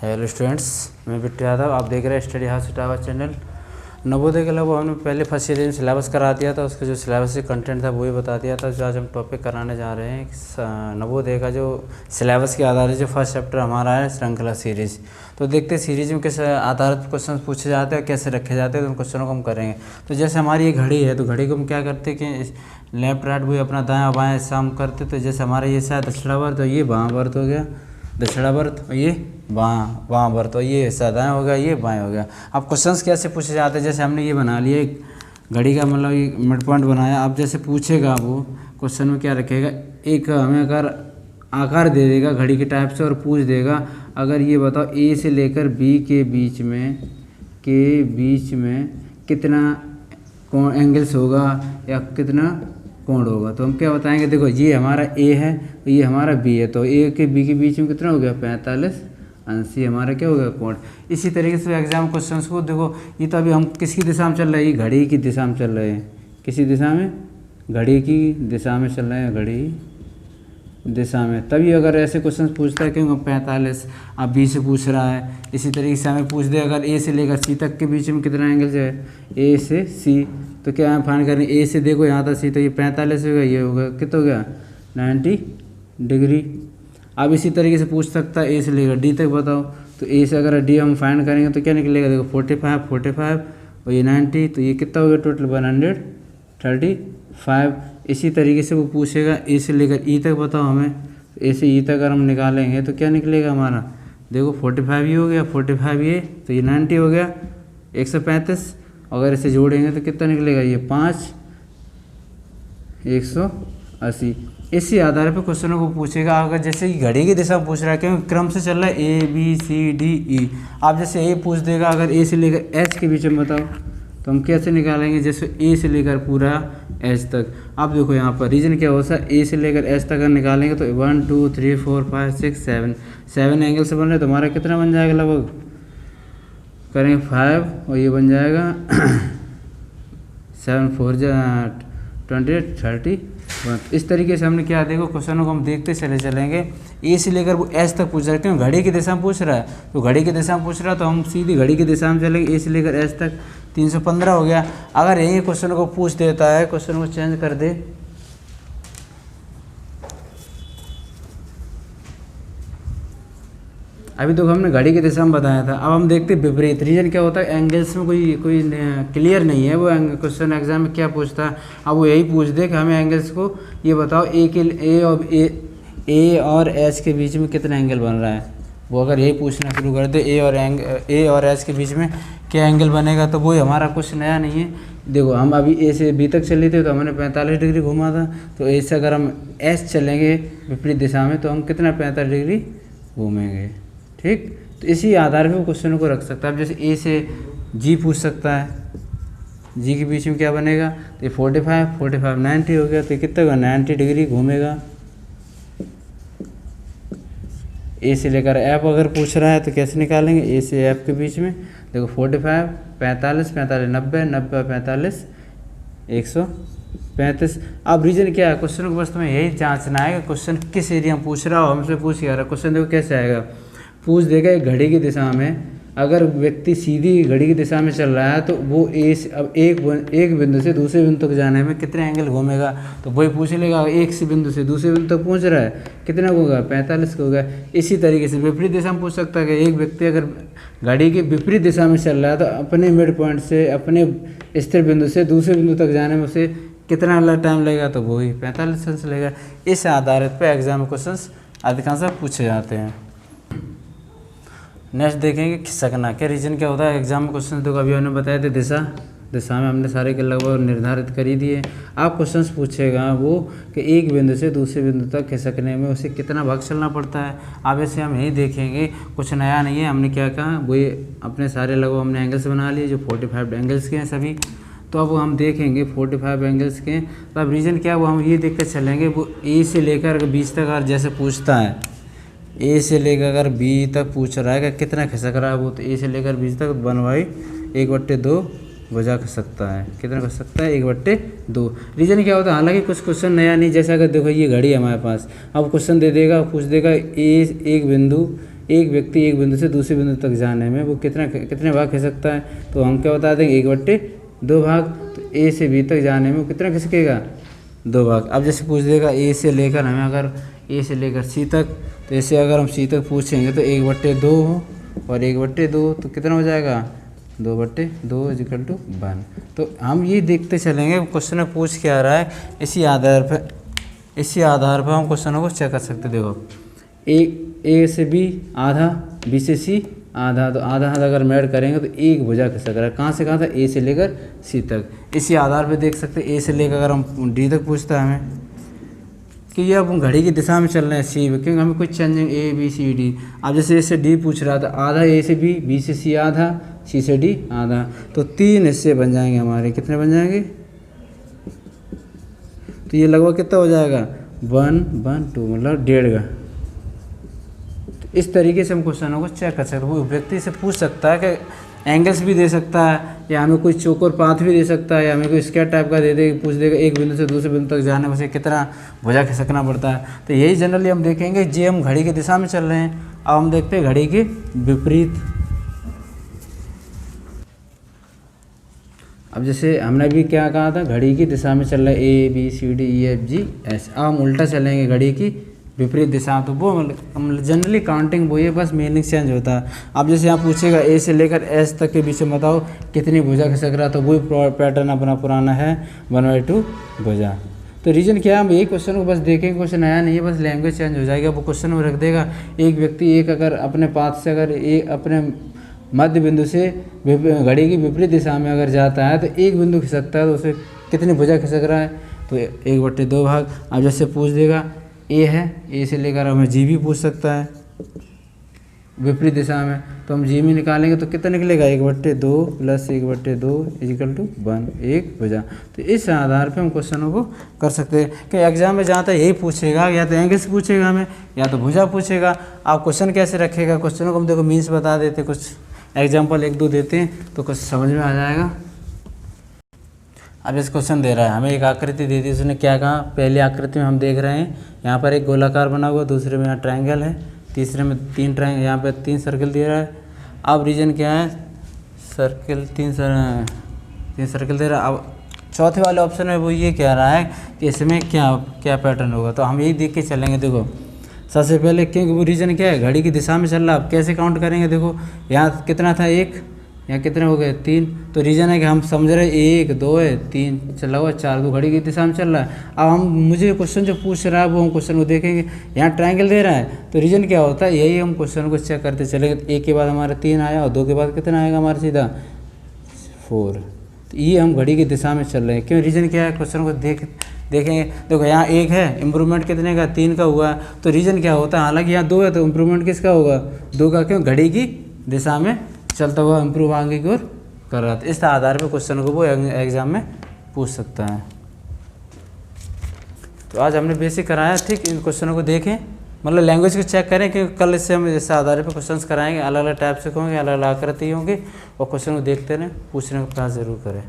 Hello students, मैं बिट्टू यादव। आप देख रहे हैं study house Etawah channel. Navodaya के लगभग हमने पहले फर्स्ट ईयर में सिलेबस करा दिया था, उसका जो सिलेबस से कंटेंट था वही बता दिया था। जो आज हम टॉपिक कराने जा रहे हैं नवोदय का जो सिलेबस के आधारित जो फर्स्ट चैप्टर हमारा है श्रृंखला सीरीज। तो देखते हैं सीरीज में किस आधारित क्वेश्चन पूछे जाते हैं, कैसे रखे जाते हैं, तो उन क्वेश्चनों को हम करेंगे। तो जैसे हमारी ये घड़ी है, तो घड़ी को हम क्या करते हैं कि लेफ्ट राइट वही अपना दायाँ बायाँ ऐसा हम करते। तो जैसे हमारा ये शायद दक्षिणावर्त, तो ये बामावर्त हो गया दक्षिणावर्त, और ये बामावर्त, और ये हिस्सा दाएँ हो गया, ये बाएँ हो गया। अब क्वेश्चंस कैसे पूछे जाते हैं, जैसे हमने ये बना लिया एक घड़ी का मतलब ये मिड पॉइंट बनाया। अब जैसे पूछेगा वो क्वेश्चन में क्या रखेगा, एक हमें अगर आकार दे देगा घड़ी के टाइप से और पूछ देगा अगर ये बताओ ए से लेकर बी के बीच में कितना कोण एंगल्स होगा या कितना कोण होगा। तो हम क्या बताएंगे, देखो ये हमारा ए है, ये हमारा बी है, तो ए के बी के बीच में कितना हो गया 45 अंश, हमारा क्या हो गया कोण। इसी तरीके से एग्जाम क्वेश्चंस को देखो, ये तो अभी हम किसकी दिशा में चल रहे हैं, ये घड़ी की दिशा में चल रहे हैं। किसी दिशा में, घड़ी की दिशा में चल रहे हैं, घड़ी दिशा में। तभी अगर ऐसे क्वेश्चन पूछता है क्योंकि 45 अब बी से पूछ रहा है। इसी तरीके से हमें पूछ दे अगर ए से लेकर सी तक के बीच में कितना एंगल है, ए से सी, तो क्या हम फाइंड करें, ए से देखो यहाँ तक सी, तो ये 45 होगा, ये होगा कितना हो गया 90 डिग्री। अब इसी तरीके से पूछ सकता है ए से लेकर डी तक बताओ, तो ए से अगर डी हम फाइंड करेंगे तो क्या निकलेगा, देखो 45 और ये 90, तो ये कितना हो गया टोटल 135। इसी तरीके से वो पूछेगा ए से लेकर ई तक बताओ हमें, ए से ई तक अगर हम निकालेंगे तो क्या निकलेगा हमारा, देखो 45 ही हो गया, 45 ये, तो ये 90 हो गया 135। अगर इसे जोड़ेंगे तो कितना निकलेगा, ये 5 180। इसी आधार पर क्वेश्चनों को पूछेगा। अगर जैसे कि घड़ी की दिशा पूछ रहा है क्योंकि क्रम से चल रहा है ए बी सी डी ई। आप जैसे ए पूछ देगा अगर ए से लेकर एच के बीच में बताओ, तो हम कैसे निकालेंगे, जैसे ए से लेकर पूरा एच तक। आप देखो यहाँ पर रीजन क्या होता है, ए से लेकर एच तक अगर निकालेंगे तो 1 2 3 4 5 6 7 एंगल से बन रहे, तो हमारा कितना बन जाएगा, लगभग करेंगे 5 और ये बन जाएगा 7 4 28 31। इस तरीके से हमने क्या, देखो क्वेश्चनों को हम देखते चलेंगे। ए से लेकर वो एच तक पूछ रहा है, क्यों घड़ी की दिशा में पूछ रहा है, तो घड़ी की दिशा में पूछ रहा है तो हम सीधी घड़ी की दिशा में चलेंगे। ए से लेकर एच तक 315 हो गया। अगर यही क्वेश्चन को पूछ देता है, क्वेश्चन को चेंज कर दे, अभी तो हमने घड़ी की दिशा में बताया था। अब हम देखते विपरीत। रीजन क्या होता है, एंगल्स में कोई क्लियर नहीं है वो क्वेश्चन एग्जाम में क्या पूछता है। अब वो यही पूछ दे कि हमें एंगल्स को ये बताओ ए और एच के बीच में कितना एंगल बन रहा है। वो अगर यही पूछना शुरू कर दे ए और एच के बीच में क्या एंगल बनेगा, तो वो हमारा कुछ नया नहीं है। देखो हम अभी ए से बी तक चले थे तो हमने 45 डिग्री घुमा था, तो ए से अगर हम एच चलेंगे विपरीत दिशा में तो हम कितना 45 डिग्री घूमेंगे। ठीक, तो इसी आधार पे वो क्वेश्चन को रख सकता है। अब जैसे ए से जी पूछ सकता है, जी के बीच में क्या बनेगा, तो ये 45 90 हो गया, तो कितना होगा 90 डिग्री घूमेगा। ए से लेकर एफ अगर पूछ रहा है तो कैसे निकालेंगे, ए से एफ के बीच में देखो 45 45 90 45 135। अब रीजन क्या है, क्वेश्चन को बस तुम्हें यही जांचना है कि क्वेश्चन किस एरिया में पूछ रहा हो। हमसे पूछ रहा है क्वेश्चन, देखो कैसे आएगा, पूछ देगा एक घड़ी की दिशा में, अगर व्यक्ति सीधी घड़ी की दिशा में चल रहा है तो वो अब एक बिंदु से दूसरे बिंदु तक जाने में कितने एंगल घूमेगा, तो वही पूछ लेगा। एक से बिंदु से दूसरे बिंदु तक पहुंच रहा है, कितना होगा 45 का होगा। इसी तरीके से विपरीत दिशा में पूछ सकता है कि एक व्यक्ति अगर घड़ी की विपरीत दिशा में चल रहा है तो अपने मिड पॉइंट से अपने स्थिर बिंदु से दूसरे बिंदु तक जाने में उसे कितना टाइम लगेगा, तो वही 45 अंश लगेगा। इस आधारित पर एग्जाम क्वेश्चन अधिकांश पूछे जाते हैं। नेक्स्ट देखेंगे खिसकना। क्या रीजन क्या होता है एग्जाम में क्वेश्चन, तो अभी हमने बताया थे दिशा में हमने सारे के लगभग निर्धारित कर ही दिए। आप क्वेश्चंस पूछेगा वो कि एक बिंदु से दूसरे बिंदु तक खिसकने में उसे कितना भाग चलना पड़ता है। अब ऐसे हम यही देखेंगे, कुछ नया नहीं है। हमने क्या कहा, वही अपने सारे लगभग हमने एंगल्स बना लिए जो 45 एंगल्स के हैं सभी। तो अब हम देखेंगे 45 एंगल्स के। तो अब रीजन क्या, वो हम ये देख कर चलेंगे, वो ए से लेकर बीच तक अगर जैसे पूछता है, ए से लेकर अगर बी तक पूछ रहा है कि कितना खिसक रहा है वो, तो ए से लेकर बी तक 1/2 भुजा खिसकता है। कितना खिसकता है 1/2। रीजन क्या होता है, हालांकि कुछ क्वेश्चन नया नहीं, जैसा अगर देखो ये घड़ी है हमारे पास, अब क्वेश्चन दे देगा, पूछ देगा ए एक बिंदु एक व्यक्ति एक बिंदु से दूसरे बिंदु तक जाने में वो कितने भाग खिसकता है, तो हम क्या बता देंगे 1/2 भाग। तो ए से बी तक जाने में वो कितना खिसकेगा 2 भाग। अब जैसे पूछ देगा ए से लेकर हमें अगर ए से लेकर सी तक, तो ऐसे अगर हम सी तक पूछेंगे तो 1/2 हो और 1/2 तो कितना हो जाएगा 2/2 = 1। तो हम ये देखते चलेंगे क्वेश्चन में पूछ क्या रहा है, इसी आधार पर हम क्वेश्चनों को चेक कर सकते। देखो ए से बी आधा, बी से सी आधा, तो आधा आधा अगर मैड करेंगे तो एक भुजा खिसक रहा है। कहाँ से कहाँ था, ए से लेकर सी तक। इसी आधार पर देख सकते ए से लेकर अगर हम डी तक पूछता है हमें कि ये अब हम घड़ी की दिशा में चल रहे हैं सी में, क्योंकि हमें कुछ changing A B C D. अब जैसे ए से डी पूछ रहा था, आधा ए से बी, बी से सी आधा, सी से डी आधा, तो 3 हिस्से बन जाएंगे हमारे। कितने बन जाएंगे, तो ये लगभग कितना हो जाएगा 1/2 मतलब 1.5 का। तो इस तरीके से हम क्वेश्चनों को चेक कर सकते हैं। वो व्यक्ति से पूछ सकता है कि एंगल्स भी दे सकता है, या हमें कोई चौकोर पाथ भी दे सकता है, या हमें कोई स्क्वायर टाइप का दे दे, पूछ देगा एक बिंदु से दूसरे बिंदु तक जाने में से कितना भुजा खिसकना पड़ता है। तो यही जनरली हम देखेंगे जे हम घड़ी की दिशा में चल रहे हैं। अब हम देखते हैं घड़ी के विपरीत। अब जैसे हमने अभी क्या कहा था, घड़ी की दिशा में चल रहा है A B C D E F G S. अब हम उल्टा चलेंगे घड़ी की विपरीत दिशा, तो वो जनरली काउंटिंग वो है, बस मीनिंग चेंज होता है। अब जैसे यहाँ पूछेगा ए से लेकर एस तक के बीच में बताओ कितनी भुजा खिसक रहा, तो वही पैटर्न अपना पुराना है 1/2 भुजा। तो रीजन क्या है, हम यही क्वेश्चन को बस देखेंगे, क्वेश्चन नया नहीं है, बस लैंग्वेज चेंज हो जाएगा। वो क्वेश्चन में रख देगा एक व्यक्ति एक अगर अपने पाथ से अगर अपने मध्य बिंदु से घड़ी की विपरीत दिशा में अगर जाता है तो एक बिंदु खिसकता है, तो उसे कितनी भुजा खिसक रहा है, तो 1/2 भाग। अब जैसे पूछ देगा ए है, ए से लेकर हमें जी भी पूछ सकता है विपरीत दिशा में, तो हम जी भी निकालेंगे तो कितना निकलेगा 1/2 + 1/2 = 1, 1 भुजा। तो इस आधार पे हम क्वेश्चनों को कर सकते हैं कि एग्जाम में जहाँ तक यही पूछेगा, या तो एंगल्स पूछेगा हमें, या तो भुजा पूछेगा। आप क्वेश्चन कैसे रखेगा, क्वेश्चनों को हम देखो मीन्स बता देते, कुछ एग्जाम्पल 1-2 देते हैं तो कुछ समझ में आ जाएगा। अब इस क्वेश्चन दे रहा है हमें, एक आकृति दे दी, उसने क्या कहा, पहली आकृति में हम देख रहे हैं यहाँ पर एक गोलाकार बना हुआ, दूसरे में यहाँ ट्रायंगल है, तीसरे में 3 ट्रायंगल, यहाँ पे 3 सर्कल दे रहा है। अब रीजन क्या है, सर्कल 3 सर्कल दे रहा है। अब चौथे वाले ऑप्शन में वो ये कह रहा है कि इसमें क्या पैटर्न होगा, तो हम यही देख के चलेंगे। देखो सबसे पहले क्योंकि वो रीजन क्या है, घड़ी की दिशा में चल रहा है। अब कैसे काउंट करेंगे, देखो यहाँ कितना था 1, यहाँ कितने हो गए 3, तो रीजन है कि हम समझ रहे 1 2 है 3 चला हुआ 4, तो घड़ी की दिशा में चल रहा है। अब मुझे क्वेश्चन जो पूछ रहा है वो हम क्वेश्चन को देखेंगे, यहाँ ट्रायंगल दे रहा है, तो रीजन क्या होता है, यही हम क्वेश्चन को चेक करते चलेंगे। 1 के बाद हमारा 3 आया और 2 के बाद कितना आएगा हमारा सीधा 4, तो ये हम घड़ी की दिशा में चल रहे हैं। क्यों, रीजन क्या है, क्वेश्चन को देखेंगे। देखो यहाँ 1 है, इम्प्रूवमेंट कितने का 3 का हुआ, तो रीजन क्या होता है, हालांकि यहाँ 2 है तो इम्प्रूवमेंट किसका होगा 2 का, क्यों घड़ी की दिशा में चलता हुआ इम्प्रूव आगे की ओर कर रहा था। इस आधार पर क्वेश्चन को वो एग्जाम में पूछ सकता है। तो आज हमने बेसिक कराया, ठीक, इन क्वेश्चनों को देखें, मतलब लैंग्वेज को चेक करें, क्योंकि कल इससे हम इस आधार पर क्वेश्चंस कराएंगे, अलग अलग टाइप से होंगे, अलग अलग आकृति होंगे, और क्वेश्चन को देखते रहें, पूछने का प्रयास जरूर करें।